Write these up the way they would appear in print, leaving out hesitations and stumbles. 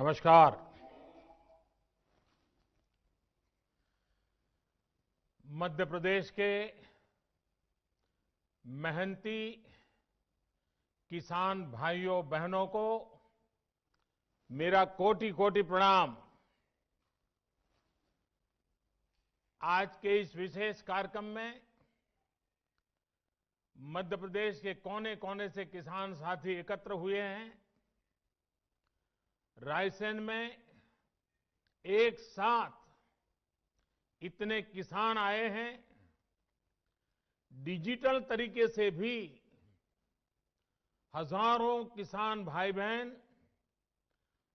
नमस्कार। मध्य प्रदेश के मेहनती किसान भाइयों बहनों को मेरा कोटि कोटि प्रणाम। आज के इस विशेष कार्यक्रम में मध्य प्रदेश के कोने कोने से किसान साथी एकत्र हुए हैं। रायसेन में एक साथ इतने किसान आए हैं। डिजिटल तरीके से भी हजारों किसान भाई बहन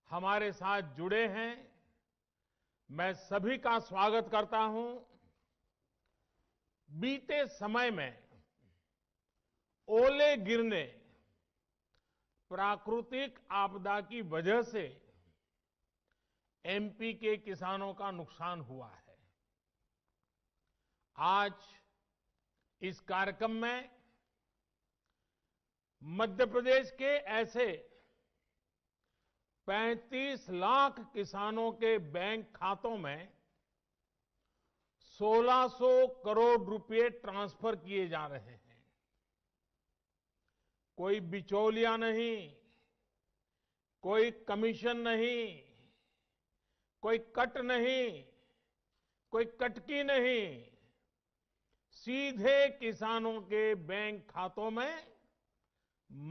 हमारे साथ जुड़े हैं। मैं सभी का स्वागत करता हूं। बीते समय में ओले गिरने, प्राकृतिक आपदा की वजह से एमपी के किसानों का नुकसान हुआ है। आज इस कार्यक्रम में मध्य प्रदेश के ऐसे 35 लाख किसानों के बैंक खातों में 1600 करोड़ रुपए ट्रांसफर किए जा रहे हैं। कोई बिचौलिया नहीं, कोई कमीशन नहीं, कोई कट नहीं, कोई कटकी नहीं, सीधे किसानों के बैंक खातों में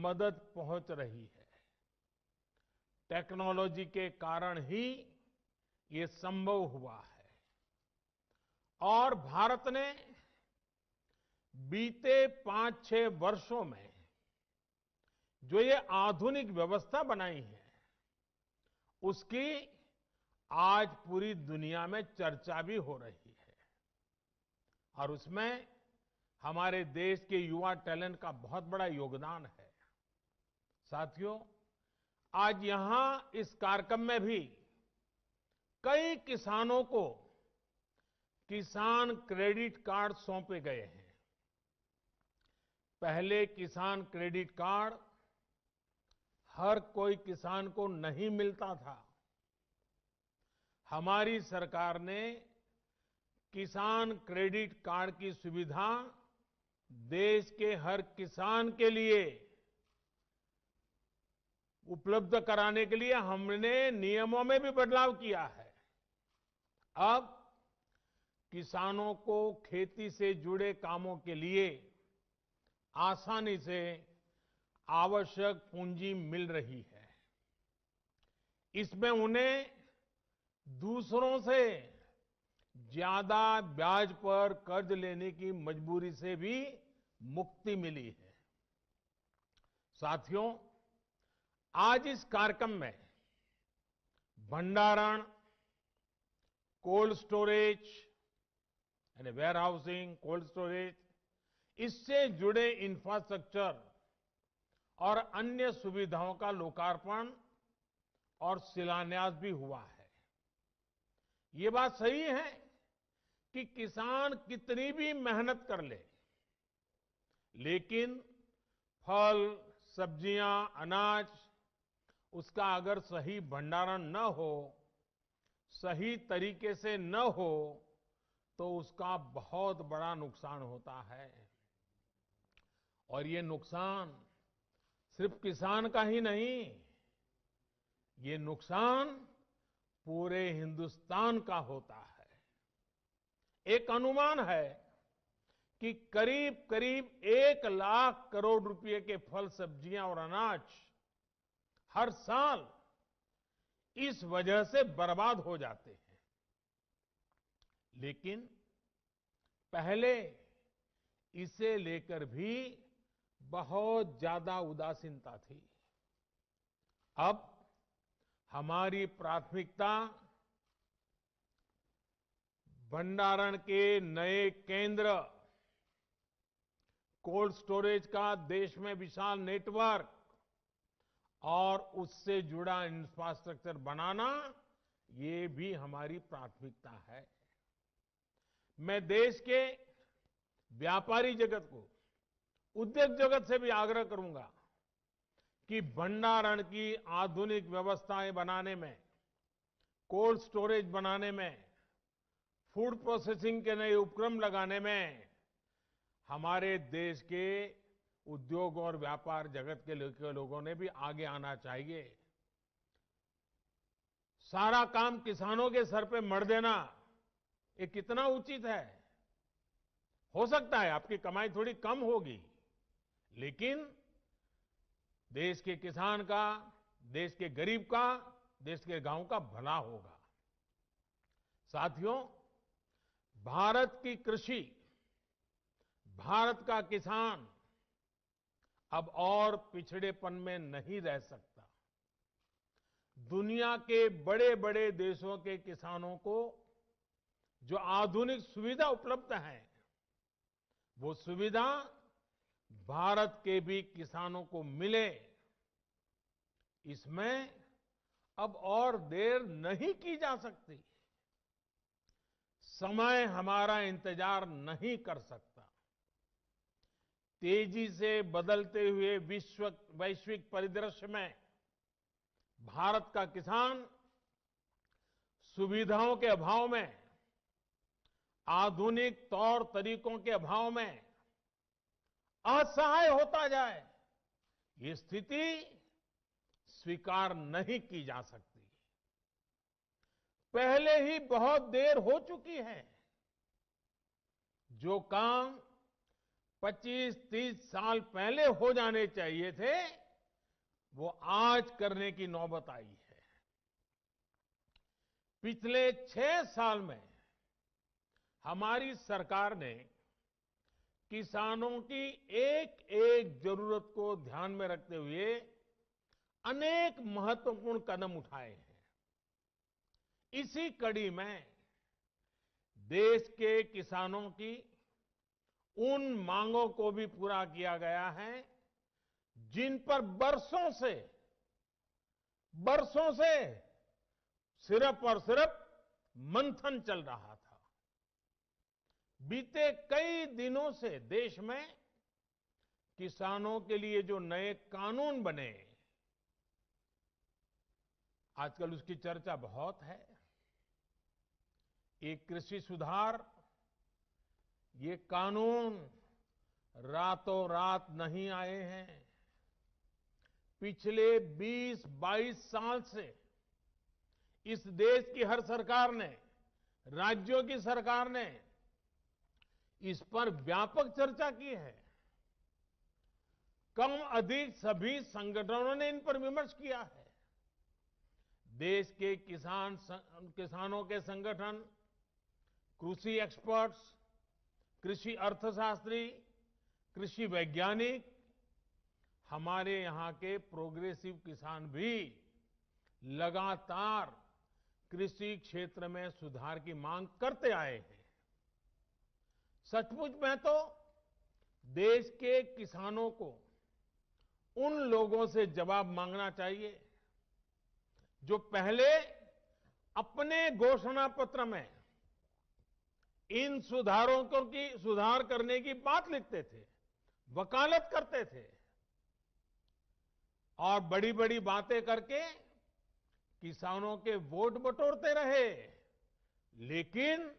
मदद पहुंच रही है। टेक्नोलॉजी के कारण ही ये संभव हुआ है और भारत ने बीते 5-6 वर्षों में जो ये आधुनिक व्यवस्था बनाई है, उसकी आज पूरी दुनिया में चर्चा भी हो रही है और उसमें हमारे देश के युवा टैलेंट का बहुत बड़ा योगदान है। साथियों, आज यहां इस कार्यक्रम में भी कई किसानों को किसान क्रेडिट कार्ड सौंपे गए हैं। पहले किसान क्रेडिट कार्ड हर कोई किसान को नहीं मिलता था। हमारी सरकार ने किसान क्रेडिट कार्ड की सुविधा देश के हर किसान के लिए उपलब्ध कराने के लिए हमने नियमों में भी बदलाव किया है। अब किसानों को खेती से जुड़े कामों के लिए आसानी से आवश्यक पूंजी मिल रही है। इसमें उन्हें दूसरों से ज्यादा ब्याज पर कर्ज लेने की मजबूरी से भी मुक्ति मिली है। साथियों, आज इस कार्यक्रम में भंडारण, कोल्ड स्टोरेज यानी वेयर हाउसिंग, कोल्ड स्टोरेज, इससे जुड़े इंफ्रास्ट्रक्चर और अन्य सुविधाओं का लोकार्पण और शिलान्यास भी हुआ है। ये बात सही है कि किसान कितनी भी मेहनत कर ले, लेकिन फल, सब्जियां, अनाज, उसका अगर सही भंडारण न हो, सही तरीके से न हो, तो उसका बहुत बड़ा नुकसान होता है। और ये नुकसान सिर्फ किसान का ही नहीं, ये नुकसान पूरे हिंदुस्तान का होता है। एक अनुमान है कि करीब करीब 1 लाख करोड़ रुपए के फल, सब्जियां और अनाज हर साल इस वजह से बर्बाद हो जाते हैं। लेकिन पहले इसे लेकर भी बहुत ज्यादा उदासीनता थी। अब हमारी प्राथमिकता भंडारण के नए केंद्र, कोल्ड स्टोरेज का देश में विशाल नेटवर्क और उससे जुड़ा इंफ्रास्ट्रक्चर बनाना, ये भी हमारी प्राथमिकता है। मैं देश के व्यापारी जगत को, उद्योग जगत से भी आग्रह करूंगा कि भंडारण की आधुनिक व्यवस्थाएं बनाने में कोल्ड स्टोरेज बनाने में, फूड प्रोसेसिंग के नए उपक्रम लगाने में हमारे देश के उद्योग और व्यापार जगत के लोगों ने भी आगे आना चाहिए। सारा काम किसानों के सर पे मढ़ देना, ये कितना उचित है? हो सकता है आपकी कमाई थोड़ी कम होगी, लेकिन देश के किसान का, देश के गरीब का, देश के गांव का भला होगा। साथियों, भारत की कृषि, भारत का किसान अब और पिछड़ेपन में नहीं रह सकता। दुनिया के बड़े बड़े देशों के किसानों को जो आधुनिक सुविधा उपलब्ध है, वो सुविधा भारत के भी किसानों को मिले, इसमें अब और देर नहीं की जा सकती। समय हमारा इंतजार नहीं कर सकता। तेजी से बदलते हुए वैश्विक परिदृश्य में भारत का किसान सुविधाओं के अभाव में, आधुनिक तौर तरीकों के अभाव में असहाय होता जाए, ये स्थिति स्वीकार नहीं की जा सकती। पहले ही बहुत देर हो चुकी है। जो काम 25-30 साल पहले हो जाने चाहिए थे, वो आज करने की नौबत आई है। पिछले 6 साल में हमारी सरकार ने किसानों की एक एक जरूरत को ध्यान में रखते हुए अनेक महत्वपूर्ण कदम उठाए हैं। इसी कड़ी में देश के किसानों की उन मांगों को भी पूरा किया गया है जिन पर बरसों से सिर्फ और सिर्फ मंथन चल रहा था। बीते कई दिनों से देश में किसानों के लिए जो नए कानून बने, आजकल उसकी चर्चा बहुत है। ये कृषि सुधार, ये कानून रातों रात नहीं आए हैं। पिछले 20-22 साल से इस देश की हर सरकार ने, राज्यों की सरकार ने इस पर व्यापक चर्चा की है। कम अधिक सभी संगठनों ने इन पर विमर्श किया है। देश के किसानों के संगठन, कृषि एक्सपर्ट्स, कृषि अर्थशास्त्री, कृषि वैज्ञानिक, हमारे यहां के प्रोग्रेसिव किसान भी लगातार कृषि क्षेत्र में सुधार की मांग करते आए हैं। सचमुच में तो देश के किसानों को उन लोगों से जवाब मांगना चाहिए जो पहले अपने घोषणा पत्र में इन सुधार करने की बात लिखते थे, वकालत करते थे और बड़ी बड़ी बातें करके किसानों के वोट बटोरते रहे, लेकिन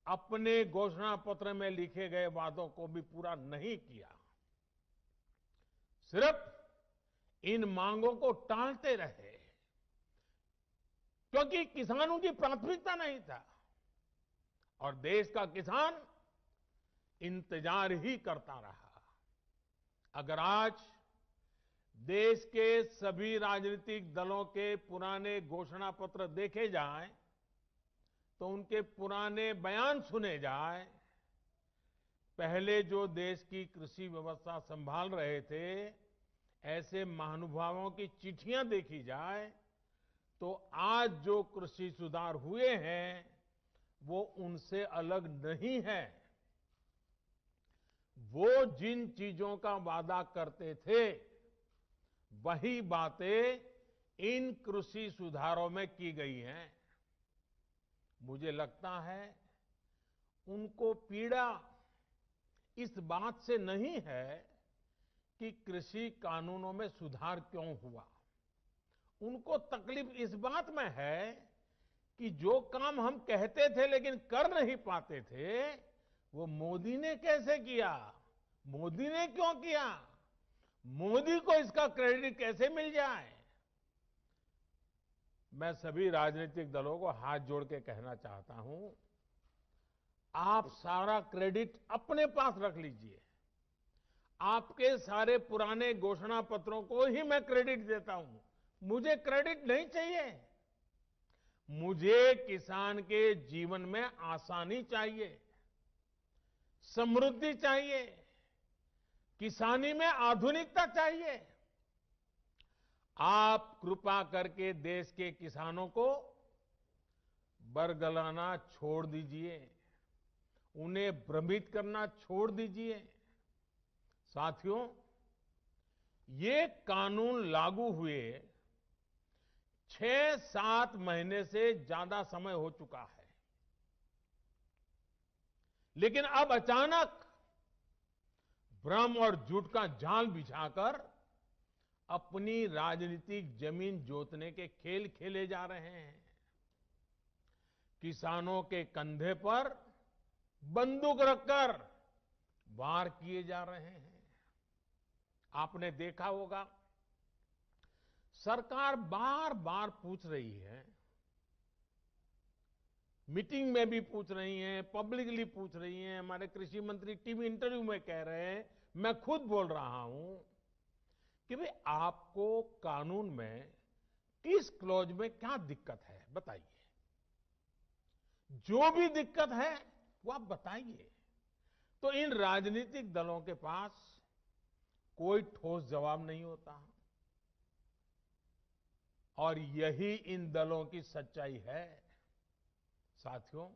अपने घोषणा पत्र में लिखे गए वादों को भी पूरा नहीं किया। सिर्फ इन मांगों को टालते रहे, क्योंकि किसानों की प्राथमिकता नहीं था और देश का किसान इंतजार ही करता रहा। अगर आज देश के सभी राजनीतिक दलों के पुराने घोषणा पत्र देखे जाएं, तो उनके पुराने बयान सुने जाएं, पहले जो देश की कृषि व्यवस्था संभाल रहे थे, ऐसे महानुभावों की चिट्ठियां देखी जाए, तो आज जो कृषि सुधार हुए हैं, वो उनसे अलग नहीं है। वो जिन चीजों का वादा करते थे, वही बातें इन कृषि सुधारों में की गई हैं। मुझे लगता है उनको पीड़ा इस बात से नहीं है कि कृषि कानूनों में सुधार क्यों हुआ। उनको तकलीफ इस बात में है कि जो काम हम कहते थे लेकिन कर नहीं पाते थे, वो मोदी ने कैसे किया, मोदी ने क्यों किया, मोदी को इसका क्रेडिट कैसे मिल जाए। मैं सभी राजनीतिक दलों को हाथ जोड़ के कहना चाहता हूं, आप सारा क्रेडिट अपने पास रख लीजिए। आपके सारे पुराने घोषणा पत्रों को ही मैं क्रेडिट देता हूं, मुझे क्रेडिट नहीं चाहिए। मुझे किसान के जीवन में आसानी चाहिए, समृद्धि चाहिए, किसानी में आधुनिकता चाहिए। आप कृपा करके देश के किसानों को बरगलाना छोड़ दीजिए, उन्हें भ्रमित करना छोड़ दीजिए। साथियों, ये कानून लागू हुए 6-7 महीने से ज्यादा समय हो चुका है, लेकिन अब अचानक भ्रम और झूठ का जाल बिछाकर अपनी राजनीतिक जमीन जोतने के खेल खेले जा रहे हैं। किसानों के कंधे पर बंदूक रखकर वार किए जा रहे हैं। आपने देखा होगा, सरकार बार बार पूछ रही है, मीटिंग में भी पूछ रही है, पब्लिकली पूछ रही है, हमारे कृषि मंत्री टीवी इंटरव्यू में कह रहे हैं, मैं खुद बोल रहा हूं कि भाई आपको कानून में किस क्लॉज में क्या दिक्कत है बताइए। जो भी दिक्कत है वो आप बताइए। तो इन राजनीतिक दलों के पास कोई ठोस जवाब नहीं होता, और यही इन दलों की सच्चाई है। साथियों,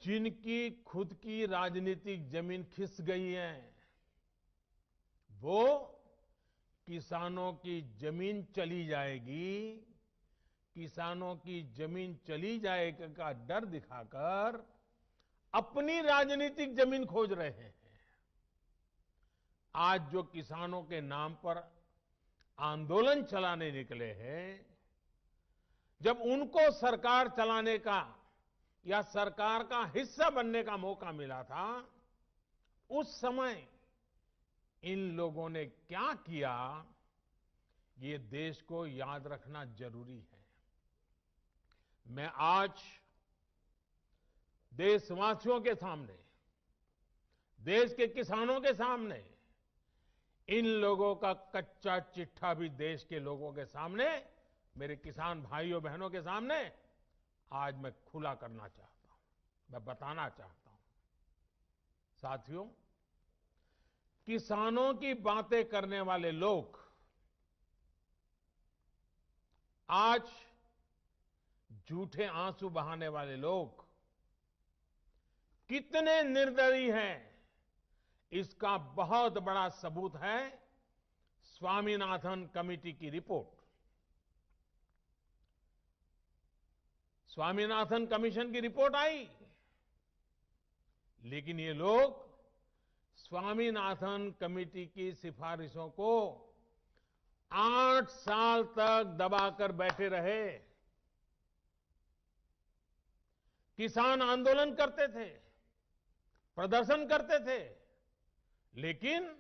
जिनकी खुद की राजनीतिक जमीन खिस गई है, वो किसानों की जमीन चली जाएगी, किसानों की जमीन चली जाएगी का डर दिखाकर अपनी राजनीतिक जमीन खोज रहे हैं। आज जो किसानों के नाम पर आंदोलन चलाने निकले हैं, जब उनको सरकार चलाने का या सरकार का हिस्सा बनने का मौका मिला था, उस समय इन लोगों ने क्या किया, ये देश को याद रखना जरूरी है। मैं आज देशवासियों के सामने, देश के किसानों के सामने, इन लोगों का कच्चा चिट्ठा भी देश के लोगों के सामने, मेरे किसान भाइयों बहनों के सामने आज मैं खुला करना चाहता हूं, मैं बताना चाहता हूं। साथियों, किसानों की बातें करने वाले लोग आज झूठे आंसू बहाने वाले लोग कितने निर्दयी हैं, इसका बहुत बड़ा सबूत है स्वामीनाथन कमेटी की रिपोर्ट। स्वामीनाथन कमीशन की रिपोर्ट आई, लेकिन ये लोग स्वामीनाथन कमेटी की सिफारिशों को 8 साल तक दबाकर बैठे रहे। किसान आंदोलन करते थे, प्रदर्शन करते थे, लेकिन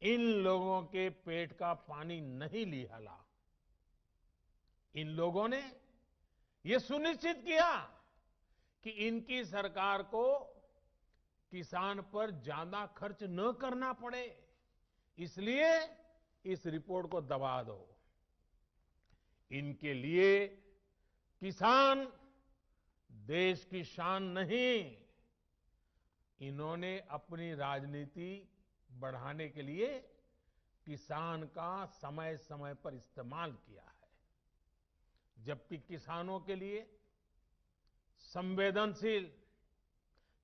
इन लोगों के पेट का पानी नहीं निकाला। इन लोगों ने यह सुनिश्चित किया कि इनकी सरकार को किसान पर ज्यादा खर्च न करना पड़े, इसलिए इस रिपोर्ट को दबा दो। इनके लिए किसान देश की शान नहीं, इन्होंने अपनी राजनीति बढ़ाने के लिए किसान का समय समय पर इस्तेमाल किया है, जबकि किसानों के लिए संवेदनशील,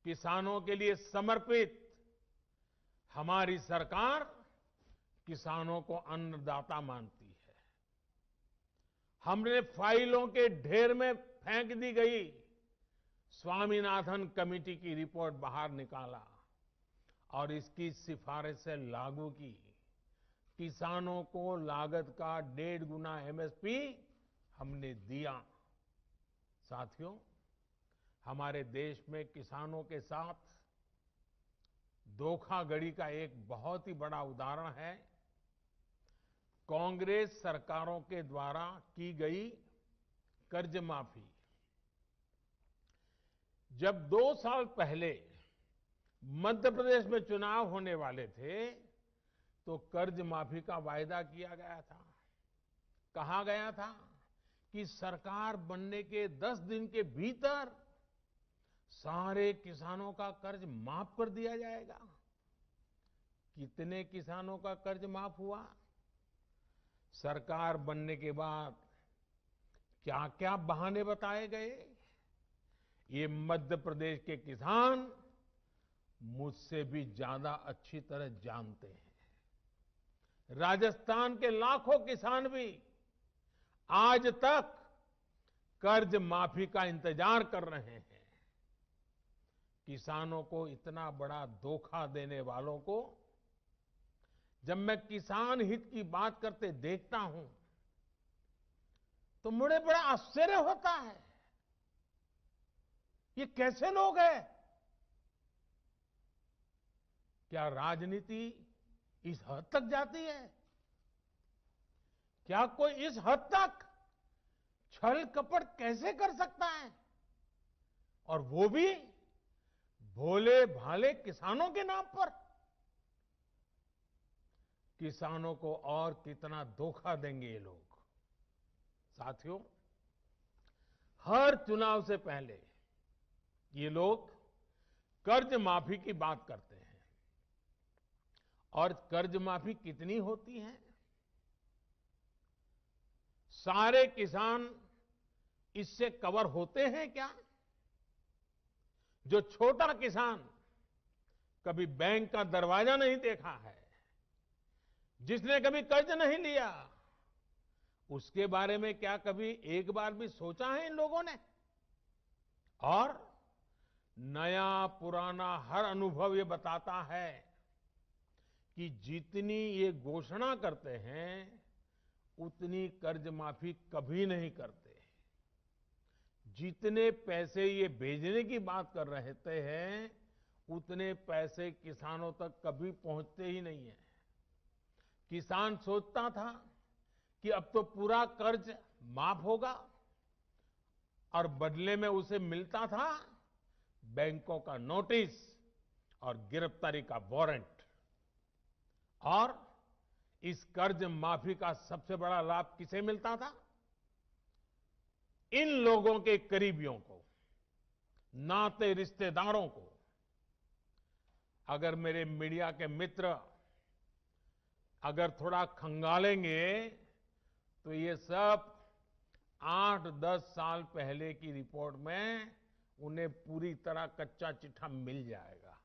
किसानों के लिए समर्पित हमारी सरकार किसानों को अन्नदाता मानती है। हमने फाइलों के ढेर में फेंक दी गई स्वामीनाथन कमेटी की रिपोर्ट बाहर निकाला और इसकी सिफारिशें लागू की। किसानों को लागत का 1.5 गुना एमएसपी हमने दिया। साथियों, हमारे देश में किसानों के साथ धोखाधड़ी का एक बहुत ही बड़ा उदाहरण है कांग्रेस सरकारों के द्वारा की गई कर्ज माफी। जब 2 साल पहले मध्य प्रदेश में चुनाव होने वाले थे तो कर्ज माफी का वायदा किया गया था। कहा गया था कि सरकार बनने के 10 दिन के भीतर सारे किसानों का कर्ज माफ कर दिया जाएगा। कितने किसानों का कर्ज माफ हुआ? सरकार बनने के बाद क्या क्या बहाने बताए गए, ये मध्य प्रदेश के किसान मुझसे भी ज्यादा अच्छी तरह जानते हैं। राजस्थान के लाखों किसान भी आज तक कर्ज माफी का इंतजार कर रहे हैं। किसानों को इतना बड़ा धोखा देने वालों को जब मैं किसान हित की बात करते देखता हूं तो मुझे बड़ा आश्चर्य होता है। ये कैसे लोग हैं? क्या राजनीति इस हद तक जाती है? क्या कोई इस हद तक छल कपट कैसे कर सकता है? और वो भी भोले भाले किसानों के नाम पर। किसानों को और कितना धोखा देंगे ये लोग। साथियों, हर चुनाव से पहले ये लोग कर्ज माफी की बात करते हैं। और कर्ज माफी कितनी होती है? सारे किसान इससे कवर होते हैं क्या? जो छोटा किसान कभी बैंक का दरवाजा नहीं देखा है, जिसने कभी कर्ज नहीं लिया, उसके बारे में क्या कभी एक बार भी सोचा है इन लोगों ने? और नया पुराना हर अनुभव ये बताता है कि जितनी ये घोषणा करते हैं उतनी कर्ज माफी कभी नहीं करते। जितने पैसे ये भेजने की बात कर रहे हैं उतने पैसे किसानों तक कभी पहुंचते ही नहीं है। किसान सोचता था कि अब तो पूरा कर्ज माफ होगा और बदले में उसे मिलता था बैंकों का नोटिस और गिरफ्तारी का वारंट। और इस कर्ज माफी का सबसे बड़ा लाभ किसे मिलता था? इन लोगों के करीबियों को, नाते रिश्तेदारों को। अगर मेरे मीडिया के मित्र अगर थोड़ा खंगालेंगे तो ये सब 8-10 साल पहले की रिपोर्ट में उन्हें पूरी तरह कच्चा चिट्ठा मिल जाएगा।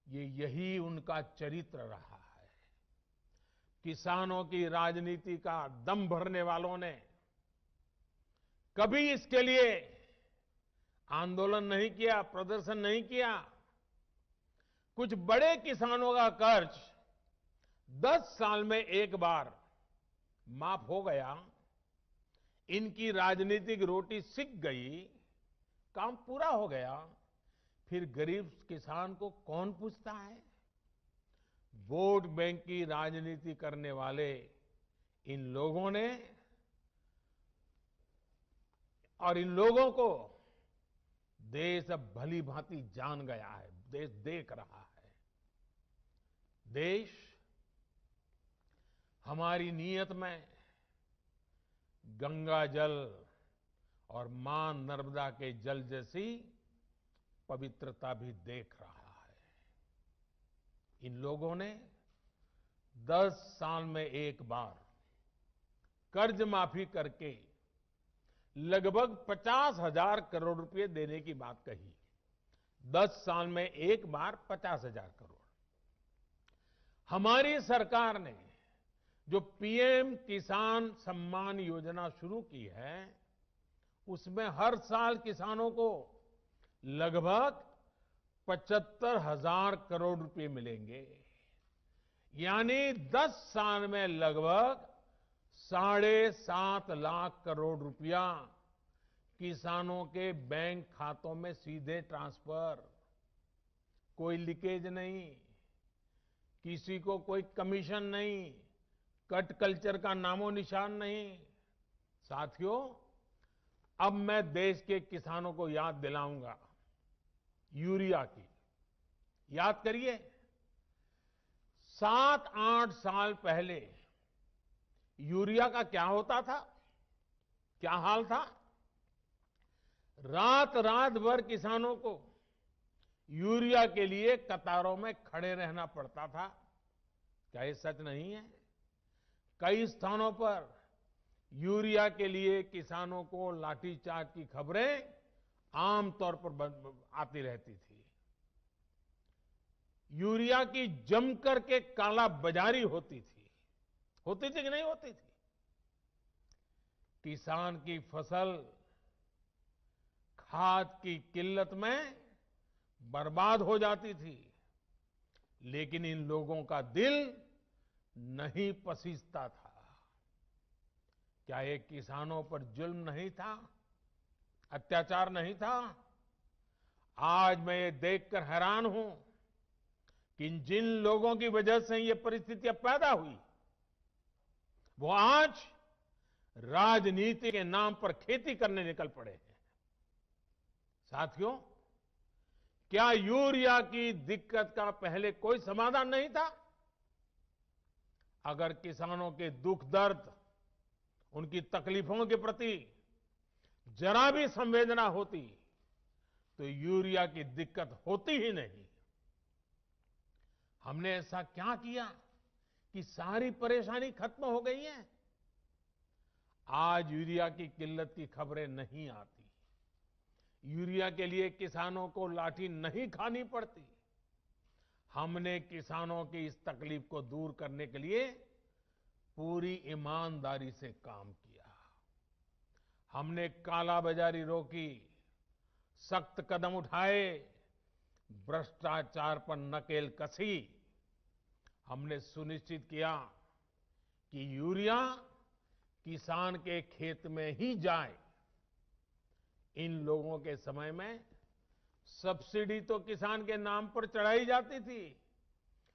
यही उनका चरित्र रहा है। किसानों की राजनीति का दम भरने वालों ने कभी इसके लिए आंदोलन नहीं किया, प्रदर्शन नहीं किया। कुछ बड़े किसानों का कर्ज 10 साल में एक बार माफ हो गया, इनकी राजनीतिक रोटी सिक गई, काम पूरा हो गया, फिर गरीब किसान को कौन पूछता है? वोट बैंक की राजनीति करने वाले इन लोगों ने और इन लोगों को देश अब भली भांति जान गया है, देश देख रहा है। देश हमारी नियत में गंगा जल और मां नर्मदा के जल जैसी पवित्रता भी देख रहा है। इन लोगों ने 10 साल में एक बार कर्ज माफी करके लगभग 50,000 करोड़ रुपए देने की बात कही। 10 साल में एक बार 50,000 करोड़। हमारी सरकार ने जो पीएम किसान सम्मान योजना शुरू की है उसमें हर साल किसानों को लगभग 75,000 करोड़ रुपए मिलेंगे। यानी 10 साल में लगभग 7.5 लाख करोड़ रुपया किसानों के बैंक खातों में सीधे ट्रांसफर, कोई लीकेज नहीं, किसी को कोई कमीशन नहीं, कट कल्चर का नामो निशान नहीं। साथियों, अब मैं देश के किसानों को याद दिलाऊंगा यूरिया की। याद करिए, 7-8 साल पहले यूरिया का क्या होता था, क्या हाल था। रात रात भर किसानों को यूरिया के लिए कतारों में खड़े रहना पड़ता था। क्या ये सच नहीं है? कई स्थानों पर यूरिया के लिए किसानों को लाठीचार्ज की खबरें आमतौर पर आती रहती थी। यूरिया की जमकर के काला बाजारी होती थी कि नहीं होती थी? किसान की फसल खाद की किल्लत में बर्बाद हो जाती थी, लेकिन इन लोगों का दिल नहीं पसीजता था। क्या ये किसानों पर जुल्म नहीं था, अत्याचार नहीं था? आज मैं ये देखकर हैरान हूं कि जिन लोगों की वजह से ये परिस्थितियां पैदा हुई, वो आज राजनीति के नाम पर खेती करने निकल पड़े हैं। साथियों, क्या यूरिया की दिक्कत का पहले कोई समाधान नहीं था? अगर किसानों के दुख दर्द, उनकी तकलीफों के प्रति जरा भी संवेदना होती तो यूरिया की दिक्कत होती ही नहीं। हमने ऐसा क्या किया कि सारी परेशानी खत्म हो गई है? आज यूरिया की किल्लत की खबरें नहीं आती, यूरिया के लिए किसानों को लाठी नहीं खानी पड़ती। हमने किसानों की इस तकलीफ को दूर करने के लिए पूरी ईमानदारी से काम किया। हमने कालाबाजारी रोकी, सख्त कदम उठाए, भ्रष्टाचार पर नकेल कसी। हमने सुनिश्चित किया कि यूरिया किसान के खेत में ही जाए। इन लोगों के समय में सब्सिडी तो किसान के नाम पर चढ़ाई जाती थी,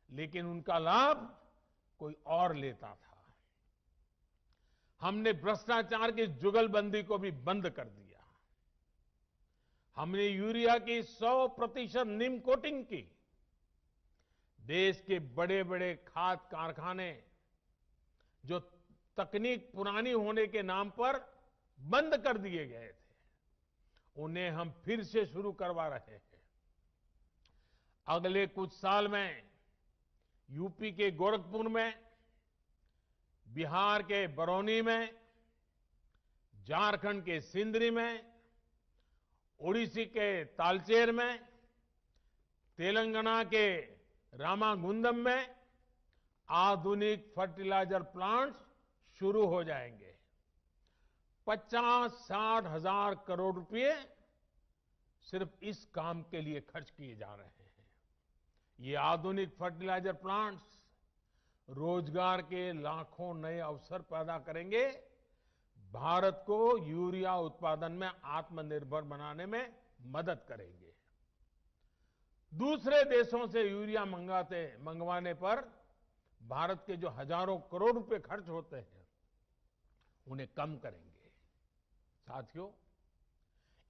लेकिन उनका लाभ कोई और लेता था। हमने भ्रष्टाचार की जुगलबंदी को भी बंद कर दिया। हमने यूरिया की 100% नीम कोटिंग की। देश के बड़े बड़े खाद कारखाने जो तकनीक पुरानी होने के नाम पर बंद कर दिए गए थे, उन्हें हम फिर से शुरू करवा रहे हैं। अगले कुछ साल में यूपी के गोरखपुर में, बिहार के बरौनी में, झारखंड के सिंदरी में, ओडिशा के तालचेर में, तेलंगाना के रामागुंडम में आधुनिक फर्टिलाइजर प्लांट्स शुरू हो जाएंगे। 50-60 हजार करोड़ रुपए सिर्फ इस काम के लिए खर्च किए जा रहे हैं। ये आधुनिक फर्टिलाइजर प्लांट्स रोजगार के लाखों नए अवसर पैदा करेंगे, भारत को यूरिया उत्पादन में आत्मनिर्भर बनाने में मदद करेंगे। दूसरे देशों से यूरिया मंगवाने पर भारत के जो हजारों करोड़ रुपए खर्च होते हैं, उन्हें कम करेंगे। साथियों,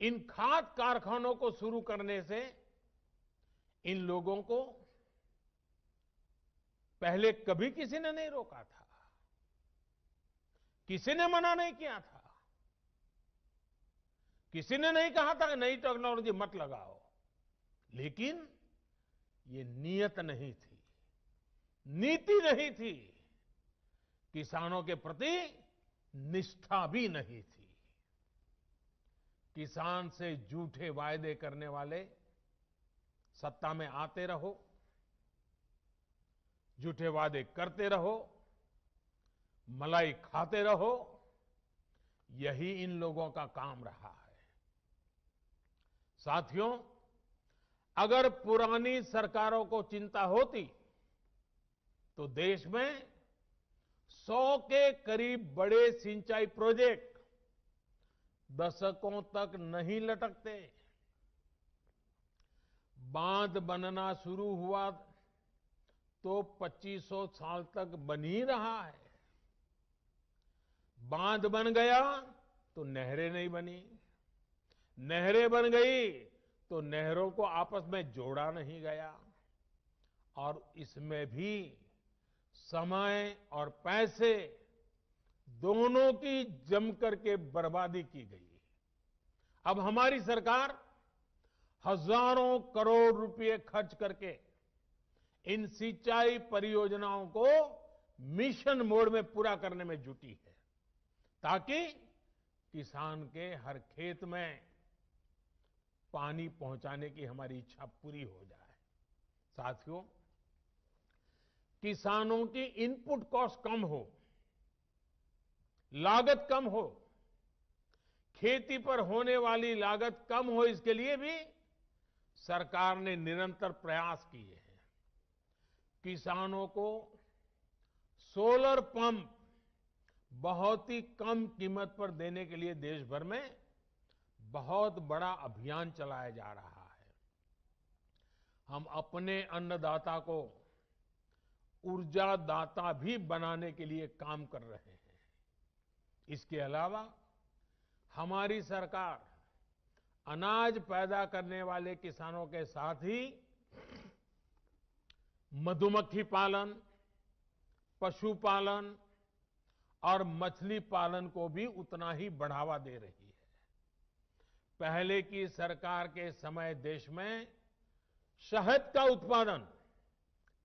इन खाद कारखानों को शुरू करने से इन लोगों को पहले कभी किसी ने नहीं रोका था, किसी ने मना नहीं किया था, किसी ने नहीं कहा था कि नई टेक्नोलॉजी मत लगाओ। लेकिन ये नियत नहीं थी, नीति नहीं थी, किसानों के प्रति निष्ठा भी नहीं थी। किसान से झूठे वायदे करने वाले सत्ता में आते रहो, झूठे वादे करते रहो, मलाई खाते रहो, यही इन लोगों का काम रहा है। साथियों, अगर पुरानी सरकारों को चिंता होती तो देश में 100 के करीब बड़े सिंचाई प्रोजेक्ट दशकों तक नहीं लटकते। बांध बनना शुरू हुआ तो 2500 साल तक बन ही रहा है। बांध बन गया तो नहरें नहीं बनी, नहरें बन गई तो नहरों को आपस में जोड़ा नहीं गया, और इसमें भी समय और पैसे दोनों की जमकर के बर्बादी की गई। अब हमारी सरकार हजारों करोड़ रुपए खर्च करके इन सिंचाई परियोजनाओं को मिशन मोड में पूरा करने में जुटी है, ताकि किसान के हर खेत में पानी पहुंचाने की हमारी इच्छा पूरी हो जाए। साथियों, किसानों की इनपुट कॉस्ट कम हो, लागत कम हो, खेती पर होने वाली लागत कम हो, इसके लिए भी सरकार ने निरंतर प्रयास किए हैं। किसानों को सोलर पंप बहुत ही कम कीमत पर देने के लिए देश भर में बहुत बड़ा अभियान चलाया जा रहा है। हम अपने अन्नदाता को ऊर्जा दाता भी बनाने के लिए काम कर रहे हैं। इसके अलावा हमारी सरकार अनाज पैदा करने वाले किसानों के साथ ही मधुमक्खी पालन, पशुपालन और मछली पालन को भी उतना ही बढ़ावा दे रही है। पहले की सरकार के समय देश में शहद का उत्पादन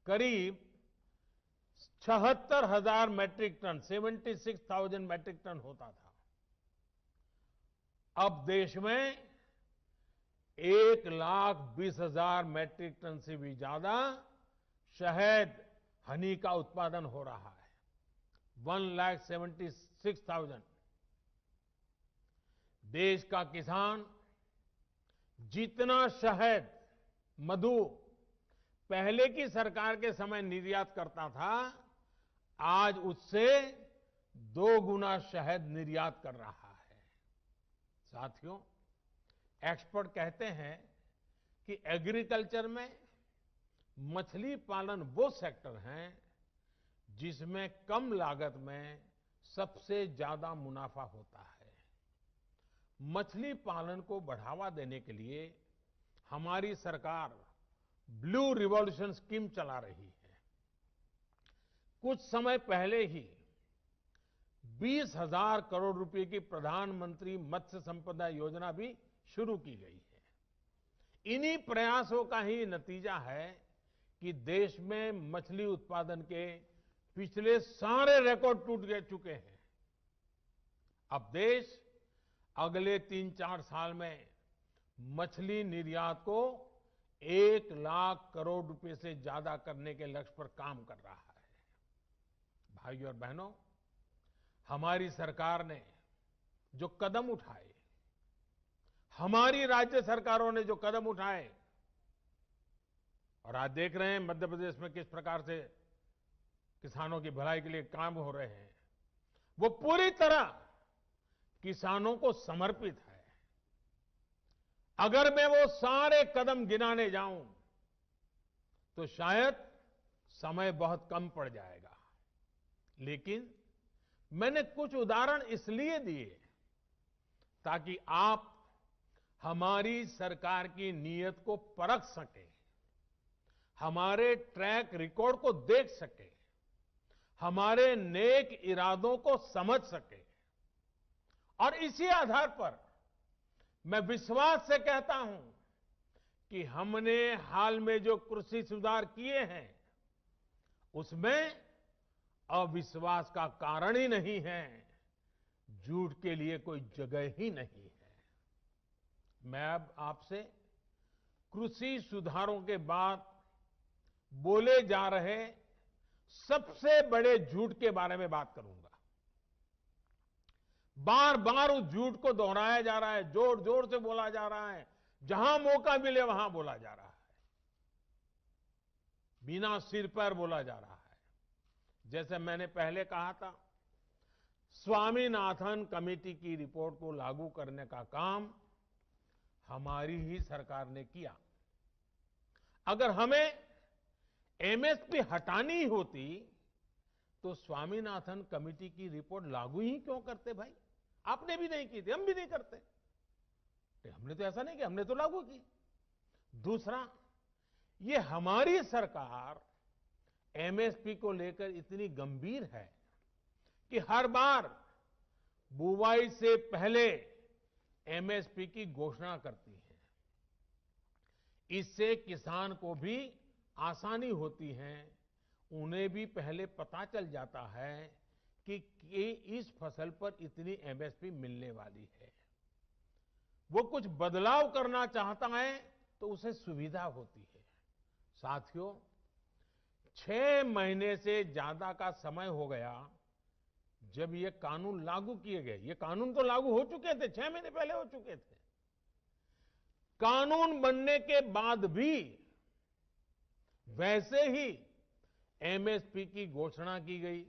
करीब 76,000 मैट्रिक टन, 76,000 मैट्रिक टन होता था। अब देश में 1,20,000 मैट्रिक टन से भी ज्यादा शहद, हनी का उत्पादन हो रहा है। 1,76,000। देश का किसान जितना शहद, मधु पहले की सरकार के समय निर्यात करता था, आज उससे 2 गुना शहद निर्यात कर रहा है। साथियों, एक्सपर्ट कहते हैं कि एग्रीकल्चर में मछली पालन वो सेक्टर है जिसमें कम लागत में सबसे ज्यादा मुनाफा होता है। मछली पालन को बढ़ावा देने के लिए हमारी सरकार ब्लू रिवॉल्यूशन स्कीम चला रही है। कुछ समय पहले ही 20,000 करोड़ रुपए की प्रधानमंत्री मत्स्य संपदा योजना भी शुरू की गई है। इन्हीं प्रयासों का ही नतीजा है कि देश में मछली उत्पादन के पिछले सारे रिकॉर्ड टूट चुके हैं। अब देश अगले 3-4 साल में मछली निर्यात को 1 लाख करोड़ रुपए से ज्यादा करने के लक्ष्य पर काम कर रहा है। भाइयों और बहनों, हमारी सरकार ने जो कदम उठाए, हमारी राज्य सरकारों ने जो कदम उठाए, और आज देख रहे हैं मध्य प्रदेश में किस प्रकार से किसानों की भलाई के लिए काम हो रहे हैं, वो पूरी तरह किसानों को समर्पित है। अगर मैं वो सारे कदम गिनाने जाऊं तो शायद समय बहुत कम पड़ जाएगा, लेकिन मैंने कुछ उदाहरण इसलिए दिए ताकि आप हमारी सरकार की नीयत को परख सकें, हमारे ट्रैक रिकॉर्ड को देख सकें, हमारे नेक इरादों को समझ सकें, और इसी आधार पर मैं विश्वास से कहता हूं कि हमने हाल में जो कृषि सुधार किए हैं उसमें अविश्वास का कारण ही नहीं है, झूठ के लिए कोई जगह ही नहीं है। मैं अब आपसे कृषि सुधारों के बाद बोले जा रहे सबसे बड़े झूठ के बारे में बात करूंगा। बार बार उस झूठ को दोहराया जा रहा है, जोर जोर से बोला जा रहा है, जहां मौका मिले वहां बोला जा रहा है, बिना सिर पैर बोला जा रहा है। जैसे मैंने पहले कहा था, स्वामीनाथन कमेटी की रिपोर्ट को लागू करने का काम हमारी ही सरकार ने किया। अगर हमें एमएसपी हटानी ही होती तो स्वामीनाथन कमेटी की रिपोर्ट लागू ही क्यों करते भाई? आपने भी नहीं की थी, हम भी नहीं करते। हमने तो ऐसा नहीं किया, हमने तो लागू की। दूसरा, ये हमारी सरकार एमएसपी को लेकर इतनी गंभीर है कि हर बार बुवाई से पहले एमएसपी की घोषणा करती है। इससे किसान को भी आसानी होती है, उन्हें भी पहले पता चल जाता है कि इस फसल पर इतनी एमएसपी मिलने वाली है। वो कुछ बदलाव करना चाहता है तो उसे सुविधा होती है। साथियों, 6 महीने से ज्यादा का समय हो गया जब ये कानून लागू किए गए। ये कानून तो लागू हो चुके थे, 6 महीने पहले हो चुके थे। कानून बनने के बाद भी वैसे ही एमएसपी की घोषणा की गई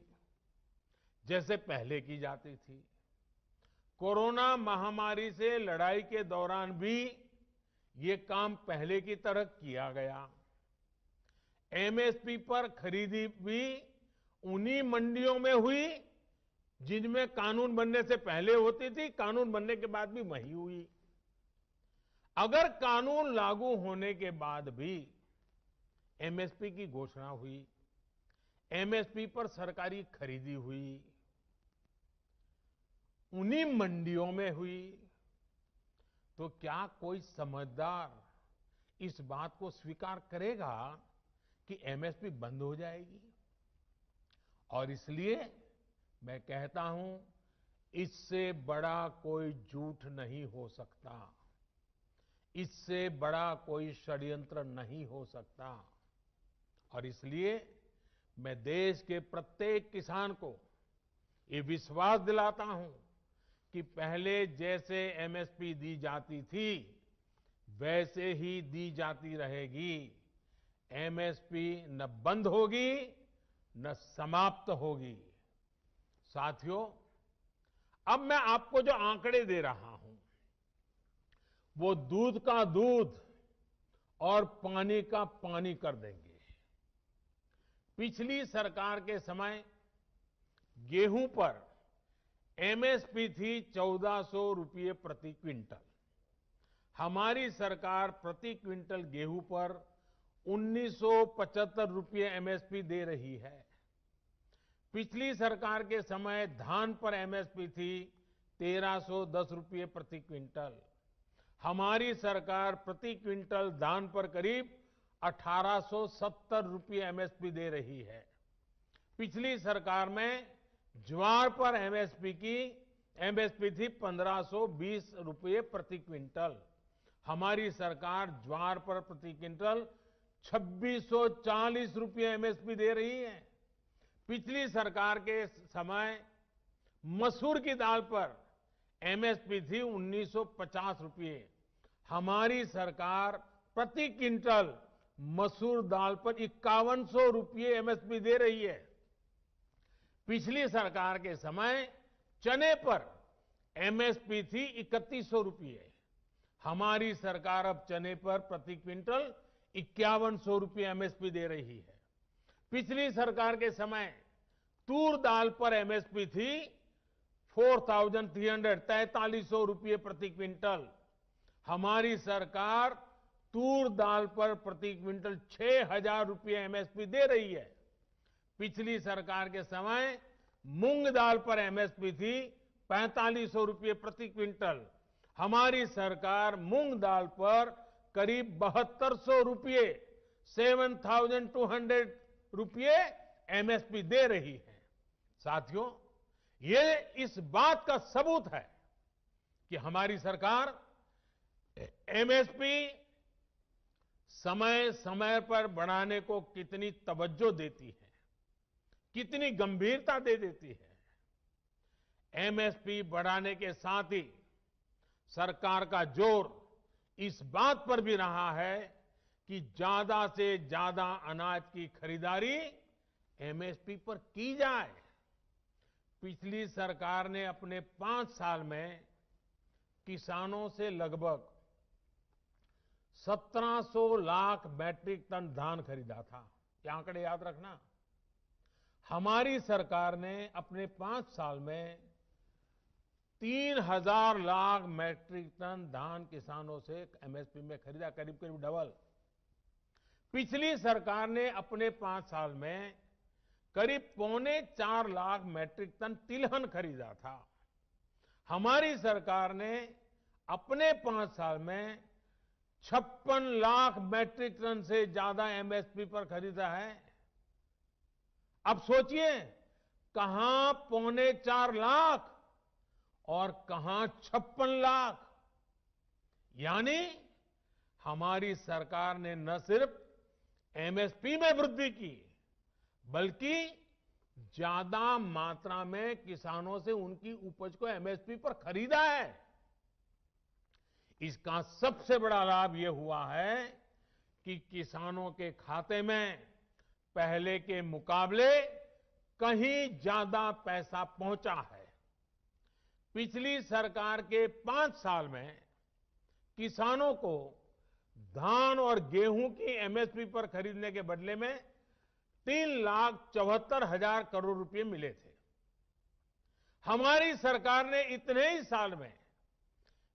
जैसे पहले की जाती थी। कोरोना महामारी से लड़ाई के दौरान भी ये काम पहले की तरह किया गया। एमएसपी पर खरीदी भी उन्हीं मंडियों में हुई जिनमें कानून बनने से पहले होती थी, कानून बनने के बाद भी वही हुई। अगर कानून लागू होने के बाद भी एमएसपी की घोषणा हुई, एमएसपी पर सरकारी खरीदी हुई, उन्हीं मंडियों में हुई, तो क्या कोई समझदार इस बात को स्वीकार करेगा कि एमएसपी बंद हो जाएगी? और इसलिए मैं कहता हूं, इससे बड़ा कोई झूठ नहीं हो सकता, इससे बड़ा कोई षड्यंत्र नहीं हो सकता। और इसलिए मैं देश के प्रत्येक किसान को ये विश्वास दिलाता हूं कि पहले जैसे एमएसपी दी जाती थी वैसे ही दी जाती रहेगी। एमएसपी न बंद होगी न समाप्त होगी। साथियों, अब मैं आपको जो आंकड़े दे रहा हूं वो दूध का दूध और पानी का पानी कर देंगे। पिछली सरकार के समय गेहूं पर एमएसपी थी 1400 रुपये प्रति क्विंटल। हमारी सरकार प्रति क्विंटल गेहूं पर 1975 रुपये एमएसपी दे रही है। पिछली सरकार के समय धान पर एमएसपी थी 1310 रुपये प्रति क्विंटल। हमारी सरकार प्रति क्विंटल धान पर करीब 1870 रुपये एमएसपी दे रही है। पिछली सरकार में ज्वार पर एमएसपी थी 1520 रुपये प्रति क्विंटल। हमारी सरकार ज्वार पर प्रति क्विंटल 2640 रुपये एमएसपी दे रही है। पिछली सरकार के समय मसूर की दाल पर एमएसपी थी 1950 रुपये। हमारी सरकार प्रति क्विंटल मसूर दाल पर 5100 रुपये एमएसपी दे रही है। पिछली सरकार के समय चने पर एमएसपी थी 3100 रुपये। हमारी सरकार अब चने पर प्रति क्विंटल 5100 रुपये एमएसपी दे रही है। पिछली सरकार के समय तूर दाल पर एमएसपी थी 4300 रुपये प्रति क्विंटल। हमारी सरकार तूर दाल पर प्रति क्विंटल 6000 रुपये एमएसपी दे रही है। पिछली सरकार के समय मूंग दाल पर एमएसपी थी 4500 रुपये प्रति क्विंटल। हमारी सरकार मूंग दाल पर करीब 7200 रुपये 7200 रुपये एमएसपी दे रही है। साथियों, ये इस बात का सबूत है कि हमारी सरकार एमएसपी समय समय पर बढ़ाने को कितनी तवज्जो देती है, कितनी गंभीरता दे देती है। एमएसपी बढ़ाने के साथ ही सरकार का जोर इस बात पर भी रहा है कि ज्यादा से ज्यादा अनाज की खरीदारी एमएसपी पर की जाए। पिछली सरकार ने अपने 5 साल में किसानों से लगभग 1700 लाख मैट्रिक टन धान खरीदा था। ये आंकड़े याद रखना। हमारी सरकार ने अपने 5 साल में 3000 लाख मैट्रिक टन धान किसानों से एमएसपी में खरीदा, करीब करीब डबल। पिछली सरकार ने अपने 5 साल में करीब 3.25 लाख मैट्रिक टन तिलहन खरीदा था। हमारी सरकार ने अपने 5 साल में 56 लाख मैट्रिक टन से ज्यादा एमएसपी पर खरीदा है। अब सोचिए, कहां 3.25 लाख और कहां 56 लाख। यानी हमारी सरकार ने न सिर्फ एमएसपी में वृद्धि की, बल्कि ज्यादा मात्रा में किसानों से उनकी उपज को एमएसपी पर खरीदा है। इसका सबसे बड़ा लाभ यह हुआ है कि किसानों के खाते में पहले के मुकाबले कहीं ज्यादा पैसा पहुंचा है। पिछली सरकार के 5 साल में किसानों को धान और गेहूं की एमएसपी पर खरीदने के बदले में 3,74,000 करोड़ रुपए मिले थे। हमारी सरकार ने इतने ही साल में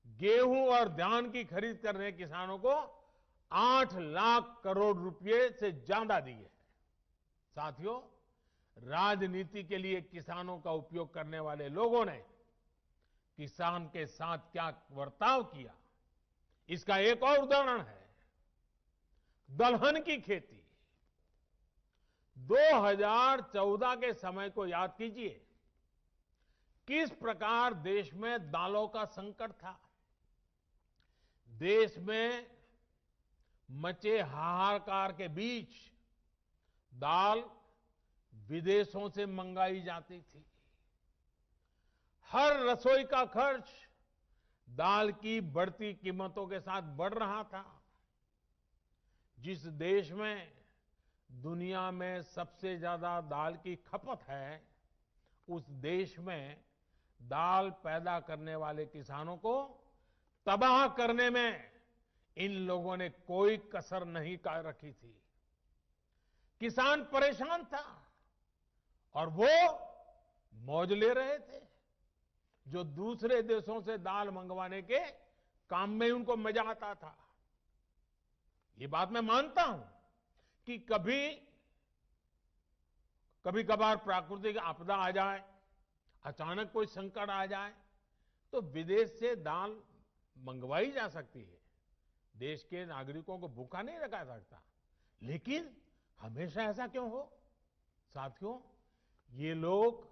गेहूं और धान की खरीद करने किसानों को 8 लाख करोड़ रुपए से ज्यादा दिए हैं। साथियों, राजनीति के लिए किसानों का उपयोग करने वाले लोगों ने किसान के साथ क्या बर्ताव किया, इसका एक और उदाहरण है दलहन की खेती। 2014 के समय को याद कीजिए, किस प्रकार देश में दालों का संकट था। देश में मचे हाहाकार के बीच दाल विदेशों से मंगाई जाती थी। हर रसोई का खर्च दाल की बढ़ती कीमतों के साथ बढ़ रहा था। जिस देश में दुनिया में सबसे ज्यादा दाल की खपत है, उस देश में दाल पैदा करने वाले किसानों को तबाह करने में इन लोगों ने कोई कसर नहीं कर रखी थी। किसान परेशान था और वो मौज ले रहे थे। जो दूसरे देशों से दाल मंगवाने के काम में उनको मजा आता था। ये बात मैं मानता हूं कि कभी कभार प्राकृतिक आपदा आ जाए, अचानक कोई संकट आ जाए, तो विदेश से दाल मंगवाई जा सकती है। देश के नागरिकों को भूखा नहीं रखा सकता। लेकिन हमेशा ऐसा क्यों हो? साथियों, ये लोग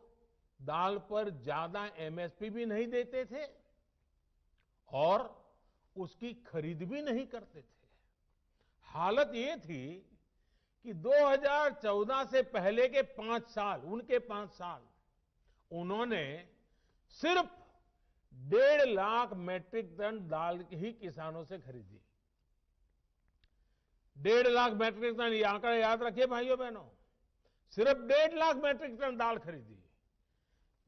दाल पर ज्यादा एमएसपी भी नहीं देते थे और उसकी खरीद भी नहीं करते थे। हालत ये थी कि 2014 से पहले के 5 साल, उनके 5 साल, उन्होंने सिर्फ 1.5 लाख मैट्रिक टन दाल ही किसानों से खरीदी। 1.5 लाख मैट्रिक टन, ये आंकड़ा याद रखिए भाइयों बहनों। सिर्फ 1.5 लाख मैट्रिक टन दाल खरीदी।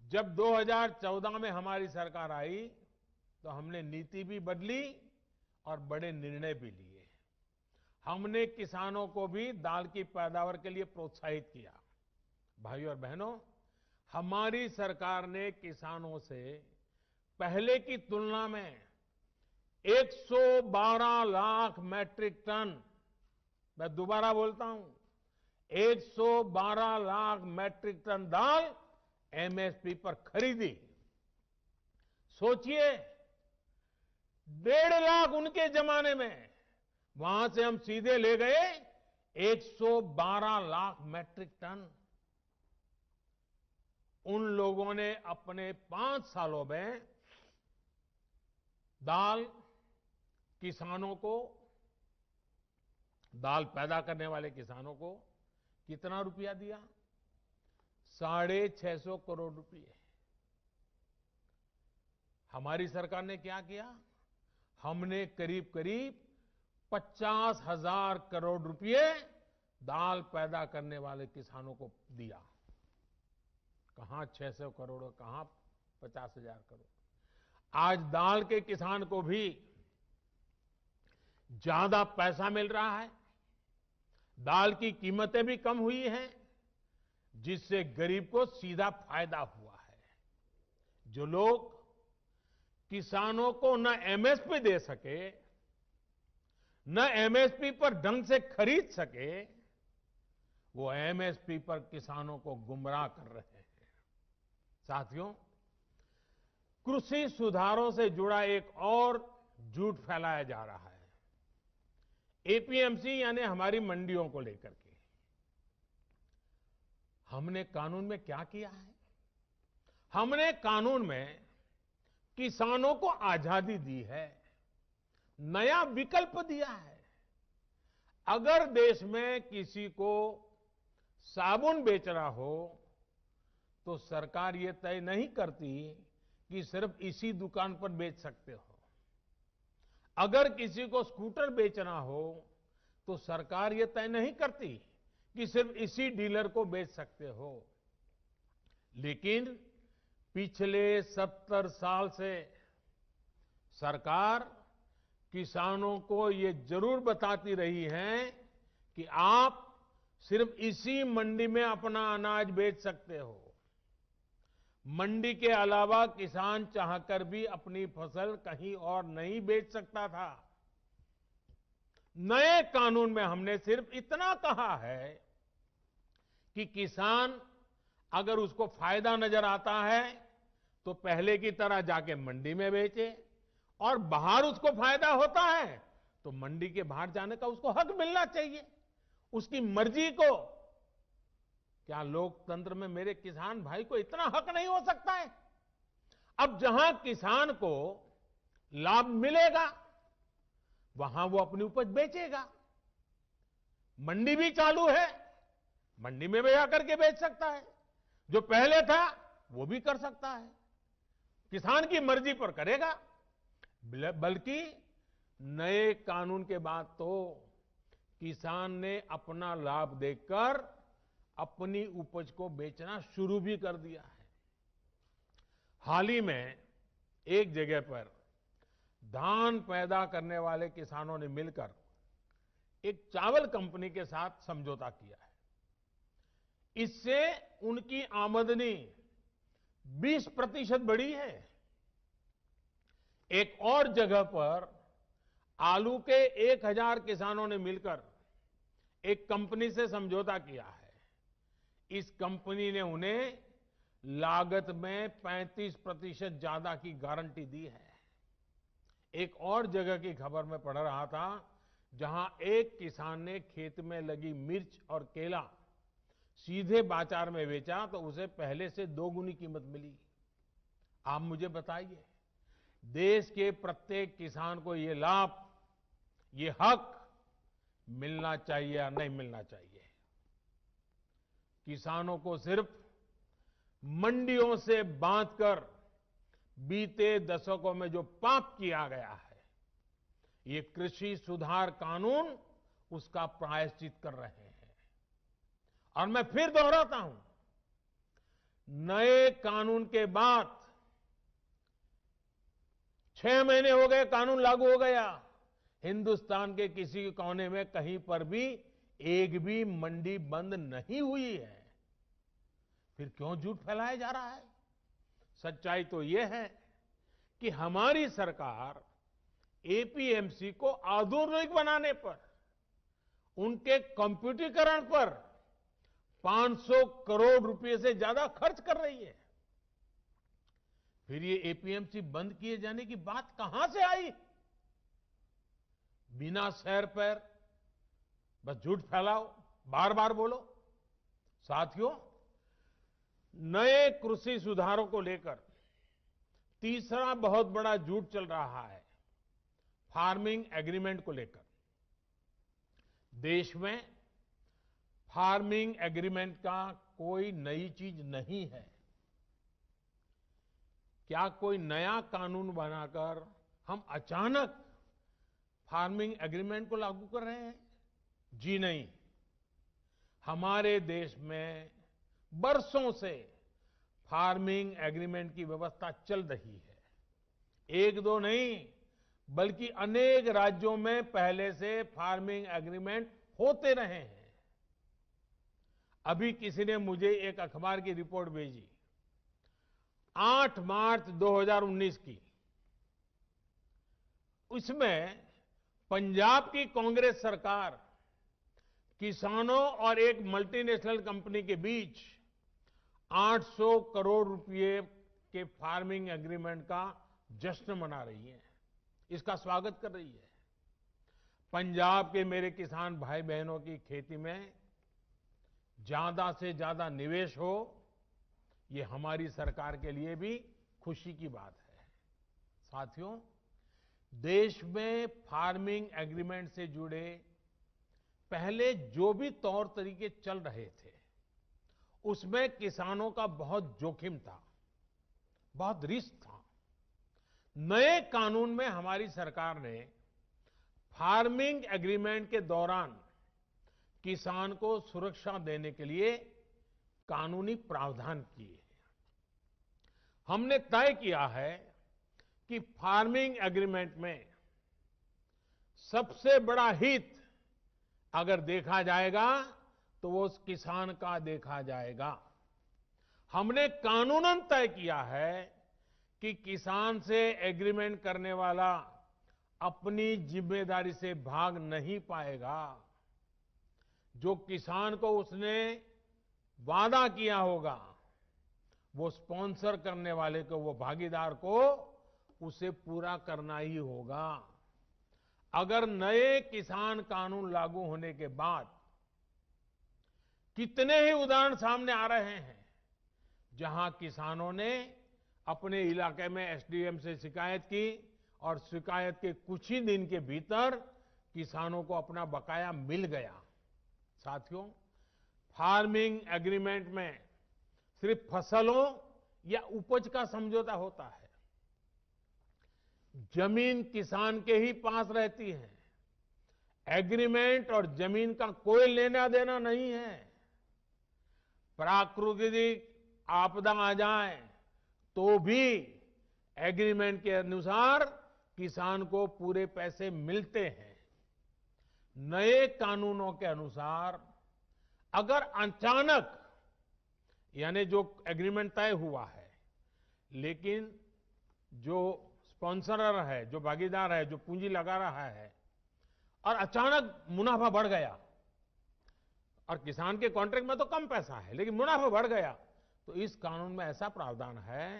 जब 2014 में हमारी सरकार आई तो हमने नीति भी बदली और बड़े निर्णय भी लिए। हमने किसानों को भी दाल की पैदावार के लिए प्रोत्साहित किया। भाइयों और बहनों, हमारी सरकार ने किसानों से पहले की तुलना में 112 लाख मैट्रिक टन, मैं दोबारा बोलता हूं, 112 लाख मैट्रिक टन दाल एमएसपी पर खरीदी। सोचिए, 1.5 लाख उनके जमाने में, वहां से हम सीधे ले गए 112 लाख मैट्रिक टन। उन लोगों ने अपने 5 सालों में दाल किसानों को, दाल पैदा करने वाले किसानों को कितना रुपया दिया? 650 करोड़ रुपए। हमारी सरकार ने क्या किया? हमने करीब करीब 50,000 करोड़ रुपए दाल पैदा करने वाले किसानों को दिया। कहां 600 करोड़, कहां 50,000 करोड़। आज दाल के किसान को भी ज्यादा पैसा मिल रहा है, दाल की कीमतें भी कम हुई हैं, जिससे गरीब को सीधा फायदा हुआ है। जो लोग किसानों को न एमएसपी दे सके, न एमएसपी पर ढंग से खरीद सके, वो एमएसपी पर किसानों को गुमराह कर रहे हैं। साथियों, कृषि सुधारों से जुड़ा एक और झूठ फैलाया जा रहा है, एपीएमसी यानी हमारी मंडियों को लेकर के। हमने कानून में क्या किया है? हमने कानून में किसानों को आजादी दी है, नया विकल्प दिया है। अगर देश में किसी को साबुन बेचना हो तो सरकार ये तय नहीं करती कि सिर्फ इसी दुकान पर बेच सकते हो। अगर किसी को स्कूटर बेचना हो तो सरकार ये तय नहीं करती कि सिर्फ इसी डीलर को बेच सकते हो। लेकिन पिछले 70 साल से सरकार किसानों को ये जरूर बताती रही है कि आप सिर्फ इसी मंडी में अपना अनाज बेच सकते हो। मंडी के अलावा किसान चाहकर भी अपनी फसल कहीं और नहीं बेच सकता था। नए कानून में हमने सिर्फ इतना कहा है कि किसान अगर उसको फायदा नजर आता है तो पहले की तरह जाके मंडी में बेचे, और बाहर उसको फायदा होता है तो मंडी के बाहर जाने का उसको हक मिलना चाहिए, उसकी मर्जी को। क्या लोकतंत्र में मेरे किसान भाई को इतना हक नहीं हो सकता है? अब जहां किसान को लाभ मिलेगा वहां वो अपनी उपज बेचेगा। मंडी भी चालू है, मंडी में भी आकर के बेच सकता है। जो पहले था वो भी कर सकता है, किसान की मर्जी पर करेगा। बल्कि नए कानून के बाद तो किसान ने अपना लाभ देखकर अपनी उपज को बेचना शुरू भी कर दिया है। हाल ही में एक जगह पर धान पैदा करने वाले किसानों ने मिलकर एक चावल कंपनी के साथ समझौता किया है। इससे उनकी आमदनी 20% बढ़ी है। एक और जगह पर आलू के 1000 किसानों ने मिलकर एक कंपनी से समझौता किया है। इस कंपनी ने उन्हें लागत में 35% ज्यादा की गारंटी दी है। एक और जगह की खबर में पढ़ रहा था, जहां एक किसान ने खेत में लगी मिर्च और केला सीधे बाजार में बेचा तो उसे पहले से 2 गुनी कीमत मिली। आप मुझे बताइए, देश के प्रत्येक किसान को ये लाभ, ये हक मिलना चाहिए या नहीं मिलना चाहिए? किसानों को सिर्फ मंडियों से बांधकर बीते दशकों में जो पाप किया गया है, ये कृषि सुधार कानून उसका प्रायश्चित कर रहे हैं। और मैं फिर दोहराता हूं, नए कानून के बाद 6 महीने हो गए, कानून लागू हो गया, हिंदुस्तान के किसी कोने में कहीं पर भी एक भी मंडी बंद नहीं हुई है। फिर क्यों झूठ फैलाया जा रहा है? सच्चाई तो यह है कि हमारी सरकार एपीएमसी को आधुनिक बनाने पर, उनके कंप्यूटरीकरण पर 500 करोड़ रुपए से ज्यादा खर्च कर रही है। फिर ये एपीएमसी बंद किए जाने की बात कहां से आई? बिना सैर पैर बस झूठ फैलाओ, बार बार बोलो। साथियों, नए कृषि सुधारों को लेकर तीसरा बहुत बड़ा झूठ चल रहा है, फार्मिंग एग्रीमेंट को लेकर। देश में फार्मिंग एग्रीमेंट का कोई नई चीज नहीं है। क्या कोई नया कानून बनाकर हम अचानक फार्मिंग एग्रीमेंट को लागू कर रहे हैं? जी नहीं। हमारे देश में बरसों से फार्मिंग एग्रीमेंट की व्यवस्था चल रही है। एक दो नहीं, बल्कि अनेक राज्यों में पहले से फार्मिंग एग्रीमेंट होते रहे हैं। अभी किसी ने मुझे एक अखबार की रिपोर्ट भेजी, 8 मार्च 2019 की। उसमें पंजाब की कांग्रेस सरकार किसानों और एक मल्टीनेशनल कंपनी के बीच 800 करोड़ रुपए के फार्मिंग एग्रीमेंट का जश्न मना रही है, इसका स्वागत कर रही है। पंजाब के मेरे किसान भाई बहनों की खेती में ज्यादा से ज्यादा निवेश हो, ये हमारी सरकार के लिए भी खुशी की बात है। साथियों, देश में फार्मिंग एग्रीमेंट से जुड़े पहले जो भी तौर तरीके चल रहे थे, उसमें किसानों का बहुत जोखिम था, बहुत रिस्क था। नए कानून में हमारी सरकार ने फार्मिंग एग्रीमेंट के दौरान किसान को सुरक्षा देने के लिए कानूनी प्रावधान किए हैं। हमने तय किया है कि फार्मिंग एग्रीमेंट में सबसे बड़ा हित अगर देखा जाएगा तो वो उस किसान का देखा जाएगा। हमने कानूनन तय किया है कि किसान से एग्रीमेंट करने वाला अपनी जिम्मेदारी से भाग नहीं पाएगा। जो किसान को उसने वादा किया होगा, वो स्पॉन्सर करने वाले को, वो भागीदार को उसे पूरा करना ही होगा। अगर नए किसान कानून लागू होने के बाद कितने ही उदाहरण सामने आ रहे हैं जहां किसानों ने अपने इलाके में एसडीएम से शिकायत की और शिकायत के कुछ ही दिन के भीतर किसानों को अपना बकाया मिल गया। साथियों, फार्मिंग एग्रीमेंट में सिर्फ फसलों या उपज का समझौता होता है। जमीन किसान के ही पास रहती है। एग्रीमेंट और जमीन का कोई लेना देना नहीं है। प्राकृतिक आपदा आ जाए तो भी एग्रीमेंट के अनुसार किसान को पूरे पैसे मिलते हैं। नए कानूनों के अनुसार अगर अचानक, यानी जो एग्रीमेंट तय हुआ है, लेकिन जो स्पॉन्सरर है, जो भागीदार है, जो पूंजी लगा रहा है, और अचानक मुनाफा बढ़ गया, और किसान के कॉन्ट्रैक्ट में तो कम पैसा है लेकिन मुनाफा बढ़ गया, तो इस कानून में ऐसा प्रावधान है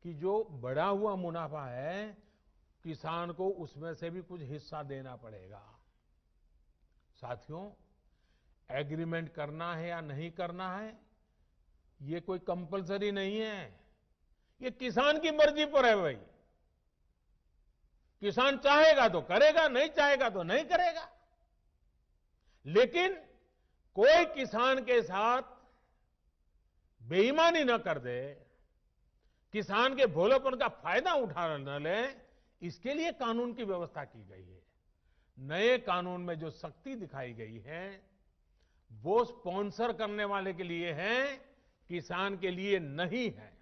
कि जो बढ़ा हुआ मुनाफा है, किसान को उसमें से भी कुछ हिस्सा देना पड़ेगा। साथियों, एग्रीमेंट करना है या नहीं करना है, ये कोई कंपलसरी नहीं है। ये किसान की मर्जी पर है भाई। किसान चाहेगा तो करेगा, नहीं चाहेगा तो नहीं करेगा। लेकिन कोई किसान के साथ बेईमानी न कर दे, किसान के भोलेपन का फायदा उठा न ले, इसके लिए कानून की व्यवस्था की गई है। नए कानून में जो सख्ती दिखाई गई है, वो स्पॉन्सर करने वाले के लिए है, किसान के लिए नहीं है।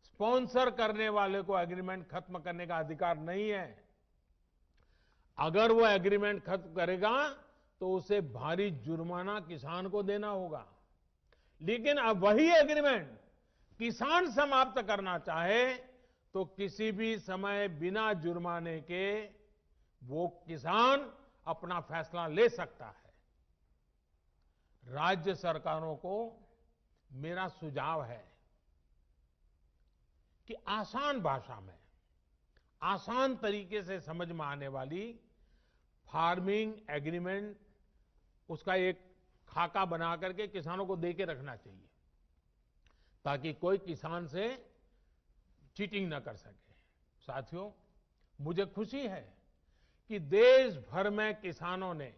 स्पॉन्सर करने वाले को एग्रीमेंट खत्म करने का अधिकार नहीं है। अगर वो एग्रीमेंट खत्म करेगा तो उसे भारी जुर्माना किसान को देना होगा। लेकिन अब वही एग्रीमेंट किसान समाप्त करना चाहे तो किसी भी समय बिना जुर्माने के वो किसान अपना फैसला ले सकता है। राज्य सरकारों को मेरा सुझाव है कि आसान भाषा में, आसान तरीके से समझ में आने वाली फार्मिंग एग्रीमेंट, उसका एक खाका बना करके किसानों को दे के रखना चाहिए, ताकि कोई किसान से चीटिंग न कर सके। साथियों, मुझे खुशी है कि देश भर में किसानों ने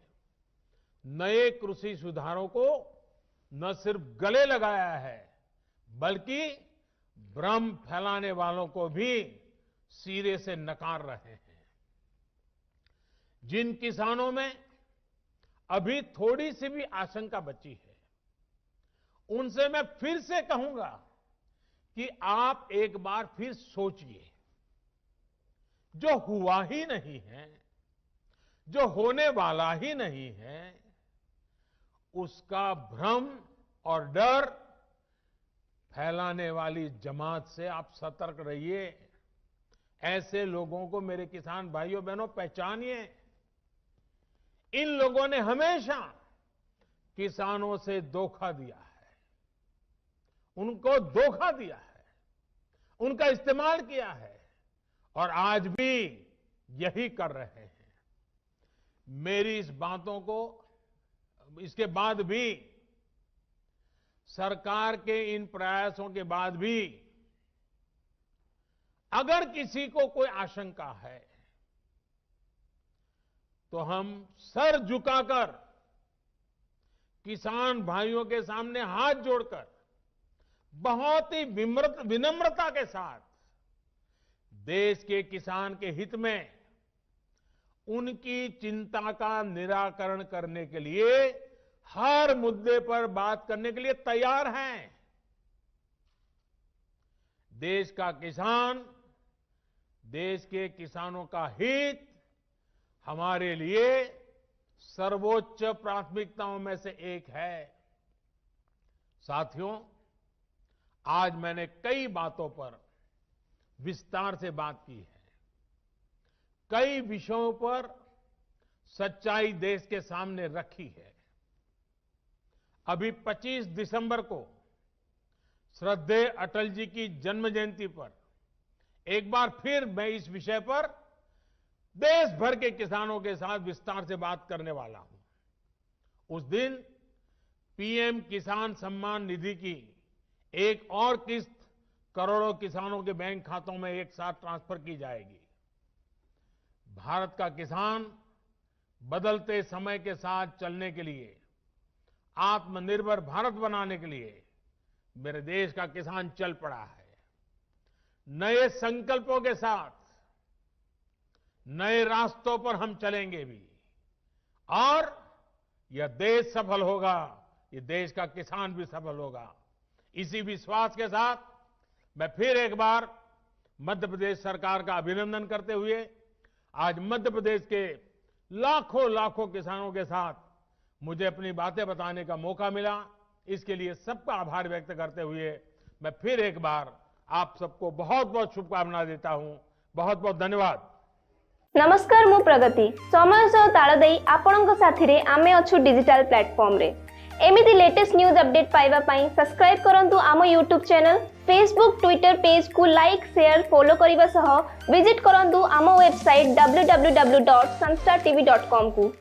नए कृषि सुधारों को न सिर्फ गले लगाया है, बल्कि भ्रम फैलाने वालों को भी सिरे से नकार रहे हैं। जिन किसानों में अभी थोड़ी सी भी आशंका बची है, उनसे मैं फिर से कहूंगा कि आप एक बार फिर सोचिए, जो हुआ ही नहीं है, जो होने वाला ही नहीं है, उसका भ्रम और डर फैलाने वाली जमात से आप सतर्क रहिए। ऐसे लोगों को मेरे किसान भाइयों बहनों पहचानिए। इन लोगों ने हमेशा किसानों से धोखा दिया है, उनको धोखा दिया है, उनका इस्तेमाल किया है और आज भी यही कर रहे हैं। मेरी इस बातों को, इसके बाद भी, सरकार के इन प्रयासों के बाद भी अगर किसी को कोई आशंका है तो हम सर झुकाकर किसान भाइयों के सामने हाथ जोड़कर बहुत ही विनम्रता के साथ देश के किसान के हित में उनकी चिंता का निराकरण करने के लिए हर मुद्दे पर बात करने के लिए तैयार हैं। देश का किसान, देश के किसानों का हित हमारे लिए सर्वोच्च प्राथमिकताओं में से एक है। साथियों, आज मैंने कई बातों पर विस्तार से बात की है। कई विषयों पर सच्चाई देश के सामने रखी है। अभी 25 दिसंबर को श्रद्धेय अटल जी की जन्म जयंती पर एक बार फिर मैं इस विषय पर देश भर के किसानों के साथ विस्तार से बात करने वाला हूं। उस दिन पीएम किसान सम्मान निधि की एक और किस्त करोड़ों किसानों के बैंक खातों में एक साथ ट्रांसफर की जाएगी। भारत का किसान बदलते समय के साथ चलने के लिए, आत्मनिर्भर भारत बनाने के लिए मेरे देश का किसान चल पड़ा है। नए संकल्पों के साथ नए रास्तों पर हम चलेंगे भी और यह देश सफल होगा, ये देश का किसान भी सफल होगा। इसी विश्वास के साथ मैं फिर एक बार मध्य प्रदेश सरकार का अभिनंदन करते हुए आज मध्य प्रदेश के लाखों लाखों किसानों के साथ मुझे अपनी बातें बताने का मौका मिला, इसके लिए सबका आभार व्यक्त करते हुए मैं फिर एक बार आप सबको बहुत बहुत शुभकामनाएं देता हूं। बहुत बहुत धन्यवाद। नमस्कार, मु प्रगति। समय सह ताल देई आपणक साथी रे आमे अछु डिजिटल प्लेटफॉर्म रे। एमिति लेटेस्ट न्यूज अपडेट पाइबा पई सब्सक्राइब करंतु आम YouTube channel, Facebook Twitter page को लाइक शेयर फॉलो करबा सह विजिट करंतु आम वेबसाइट www.sanstartv.com को।